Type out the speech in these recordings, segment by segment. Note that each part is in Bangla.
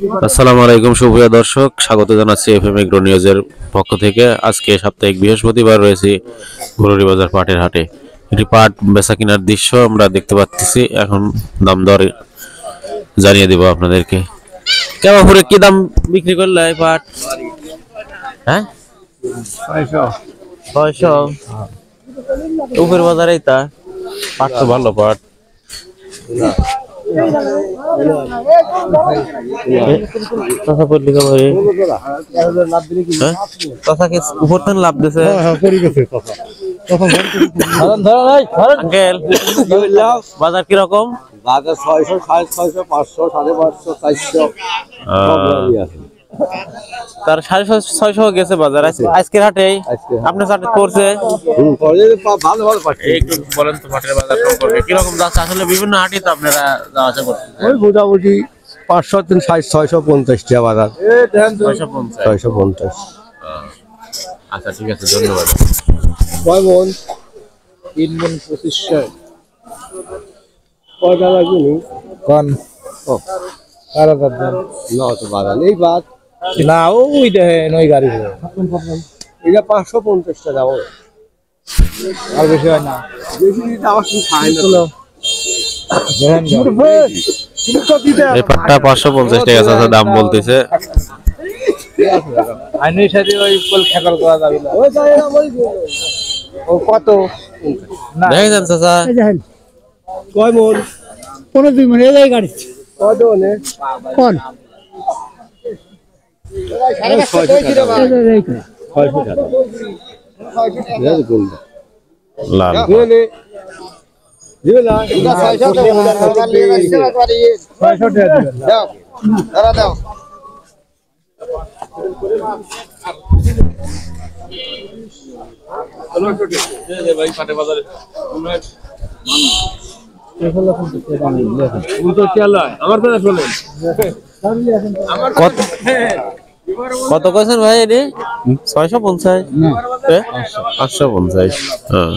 আসসালামু আলাইকুম সুপ্রিয় দর্শক, স্বাগত জানাচ্ছি এফএম এগ্রো নিউজের পক্ষ থেকে। আজকে সাপ্তাহিক বৃহস্পতিবার রয়েছে গরুরি বাজার পাটের হাটে। এটি পাট বেচা কেনার দৃশ্য আমরা দেখতে পাচ্ছি। এখন দাম দর জানিয়ে দেব আপনাদেরকে। কেমন করে কি দাম বিক্রি করলে পাট? হ্যাঁ, 600 উপর বাজারে তা পাট তো ভালো পাট। লাভ দিছে বাজার কিরকম? বাজার 600, 650, 500, 550, 400 তার 650 গেছে বাজার আজকের হাটে। আপনার হাটে করছে ভালো ভালো পাচ্ছি। একটু বলেন তো পাটের বাজার সম্পর্কে কিরকম যাচ্ছে? আসলে বিভিন্ন হাটে তো আপনারা যাওয়া আসা করছেন। ওই মোটামুটি 500, 650 টাকা বাজার। 650। আচ্ছা ঠিক আছে, ধন্যবাদ। কয় মন? 3 মন 2500। কয়টা লাগবে নি? কোন? ও কারা দাম? না তো বাজার নেই বাদ। না ওই দেখেন ওই গাড়ি। এটা 550 টাকা দাও। আর বেশি হয় না। বেশি দিতে আবার কি খায় না তো। দেখেন এই পাটটা 550 টাকা চাচা দাম বলতেছে। আইনের সাথে ওই কোল খেকল করা যাবে না। ওই যায় না ওই ও কত? না দেখেন চাচা কয় মন? 15 মন এই গাড়ি কত নে? কোন 600 টাকা। 600 টাকা। এই কোন? লাল নে দিবে না। এটা 600 টাকা নিয়ে আসছে না করে 600 টাকা দাও। দাও দাও। কত কইছেন ভাই? এটি 650। 550। হ্যাঁ,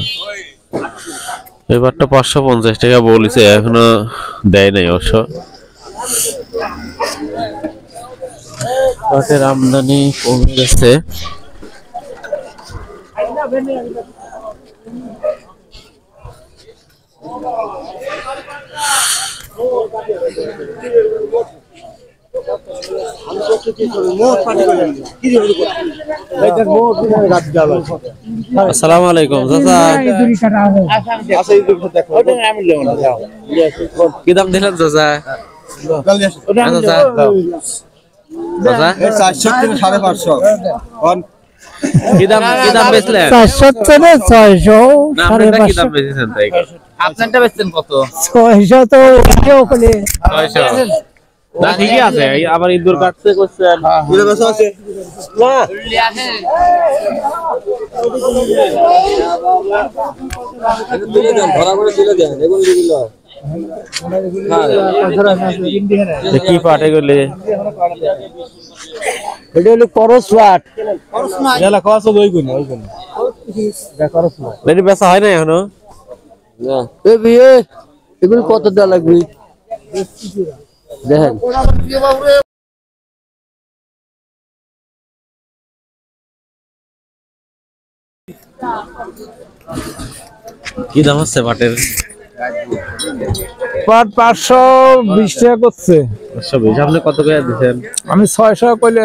এবারটা 550 টাকা বলেছে, এখনো দেয় নাই অবশ্য। পাটের আমদানি কমে গেছে। আসসালামু আলাইকুম চাচা, কি দাম দিলেন চাচা? চাচা 400 থেকে 550। কি দাম বেচলেন? 400 না 600 না আপনারা কি দাম বেচেছেন তাই? আপনারটা বেচছেন কত? 600 তো কেউ বলে 600। না ঠিকই আছে, আবার ইন্দুর কাটতে করছেন। দিলে বেশি আছে না দিলে দেন, ধরা করে দিলে দেন। এগুলো দিল কি পাটে গেলে এটা হলো করস পাট জেলা কত ওই গুণ ওই গুণ করস না। এটি বেচা হয় না এখনো? না এ বিয়ে এগুলো কত টাকা লাগবে দেখেন। কি দাম হচ্ছে পাটের? পাট 520 টাকা করছে। 520। আপনি কত করে দিচ্ছেন? আমি 600 কইলে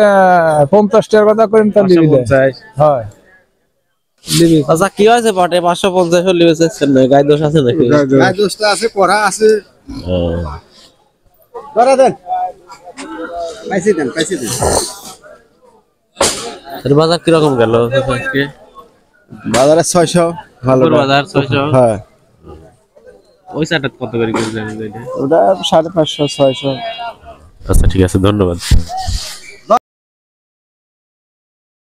50 টাকার কথা কইম তা দিবি দে 550। হয় দিবি। আচ্ছা কি হয়েছে পাটে 550 হলে বেচছেন না? গায়ে দোষ আছে নাকি? গায় দোষটা আছে, পড়া আছে। হ্যাঁ। ধরা দেন পয়সা দেন পয়সা দেন। এর বাজার কি রকম গেল আজকে? বাজারে 600 ভালো বাজার 600। হ্যাঁ ওই চাটা কত করে কিনছেন? ওটা 550, 600। আচ্ছা ঠিক আছে, ধন্যবাদ।